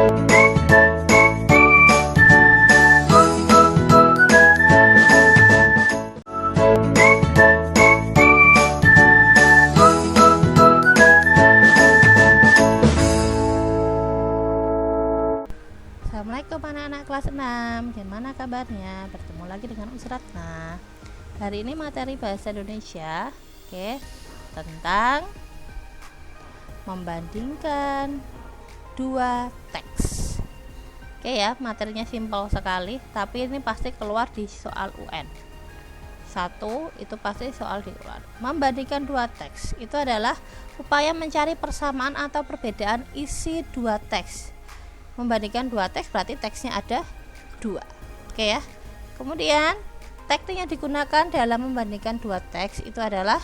Assalamualaikum anak-anak kelas 6. Gimana kabarnya? Bertemu lagi dengan Usratna. Hari ini materi bahasa Indonesia, tentang membandingkan dua teks. Ya, materinya simpel sekali, tapi ini pasti keluar di soal UN. Satu, itu pasti soal di UN. Membandingkan dua teks itu adalah upaya mencari persamaan atau perbedaan isi dua teks. Membandingkan dua teks berarti teksnya ada dua. Ya. Kemudian teknik yang digunakan dalam membandingkan dua teks itu adalah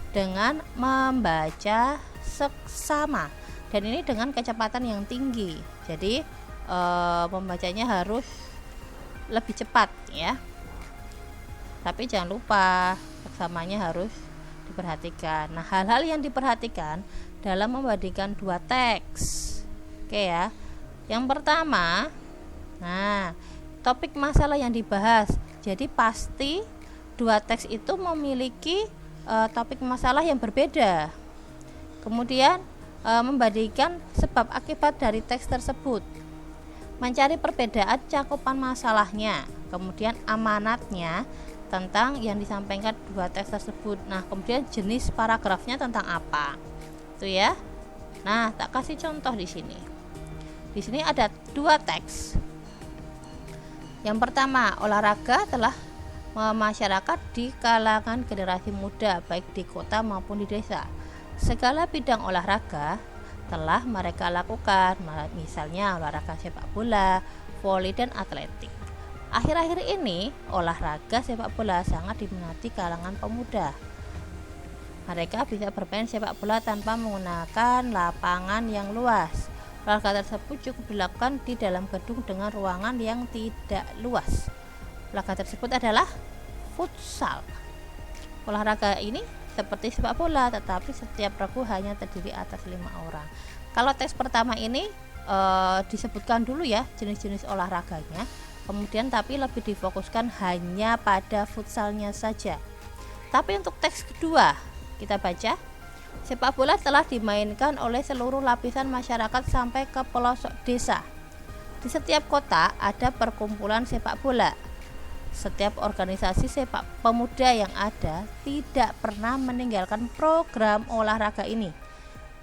dengan membaca seksama, dan ini dengan kecepatan yang tinggi. Jadi membacanya harus lebih cepat ya. Tapi jangan lupa seksamanya harus diperhatikan. Nah, hal-hal yang diperhatikan dalam membandingkan dua teks. Ya. Yang pertama, topik masalah yang dibahas. Jadi pasti dua teks itu memiliki topik masalah yang berbeda. Kemudian membandingkan sebab akibat dari teks tersebut. Mencari perbedaan cakupan masalahnya. Kemudian amanatnya tentang yang disampaikan dua teks tersebut. Nah, kemudian jenis paragrafnya tentang apa. Itu ya. Nah, tak kasih contoh di sini. Di sini ada dua teks. Yang pertama, olahraga telah masyarakat di kalangan generasi muda baik di kota maupun di desa. Segala bidang olahraga telah mereka lakukan, misalnya olahraga sepak bola, voli, dan atletik. Akhir-akhir ini, olahraga sepak bola sangat diminati kalangan pemuda. Mereka bisa bermain sepak bola tanpa menggunakan lapangan yang luas. Olahraga tersebut cukup dilakukan di dalam gedung dengan ruangan yang tidak luas. Olahraga tersebut adalah futsal. Olahraga ini seperti sepak bola, tetapi setiap regu hanya terdiri atas 5 orang. Kalau teks pertama ini disebutkan dulu ya jenis-jenis olahraganya, kemudian tapi lebih difokuskan hanya pada futsalnya saja. Tapi untuk teks kedua kita baca, sepak bola telah dimainkan oleh seluruh lapisan masyarakat sampai ke pelosok desa. Di setiap kota ada perkumpulan sepak bola. Setiap organisasi sepak pemuda yang ada tidak pernah meninggalkan program olahraga ini.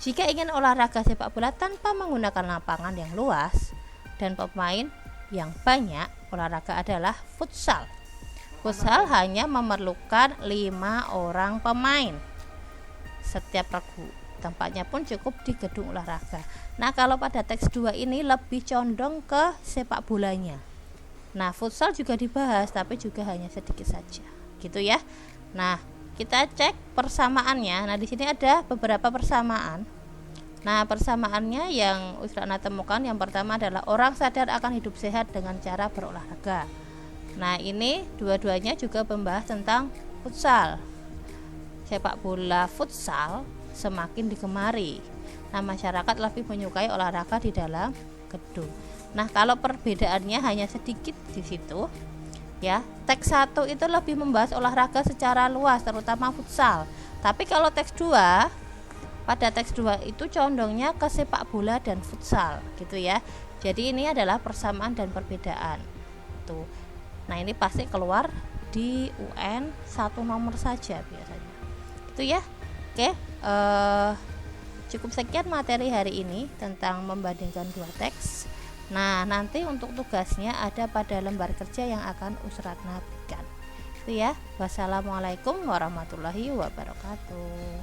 Jika ingin olahraga sepak bola tanpa menggunakan lapangan yang luas dan pemain yang banyak, olahraga adalah futsal. Futsal hanya memerlukan 5 orang pemain setiap regu. Tempatnya pun cukup di gedung olahraga. Nah, kalau pada teks 2 ini lebih condong ke sepak bolanya. Nah, futsal juga dibahas tapi juga hanya sedikit saja. Gitu ya. Nah, kita cek persamaannya. Nah, di sini ada beberapa persamaan. Nah, persamaannya yang Usratna temukan yang pertama adalah orang sadar akan hidup sehat dengan cara berolahraga. Nah, ini dua-duanya juga membahas tentang futsal. Sepak bola futsal semakin digemari. Nah, masyarakat lebih menyukai olahraga di dalam gedung. Nah, kalau perbedaannya hanya sedikit di situ ya. Teks 1 itu lebih membahas olahraga secara luas terutama futsal. Tapi kalau teks 2, pada teks 2 itu condongnya ke sepak bola dan futsal gitu ya. Jadi ini adalah persamaan dan perbedaan. Tuh. Nah, ini pasti keluar di UN 1 nomor saja biasanya. Itu ya. Oke, cukup sekian materi hari ini tentang membandingkan dua teks. Nah, nanti untuk tugasnya ada pada lembar kerja yang akan Usratna berikan. Itu ya. Wassalamualaikum warahmatullahi wabarakatuh.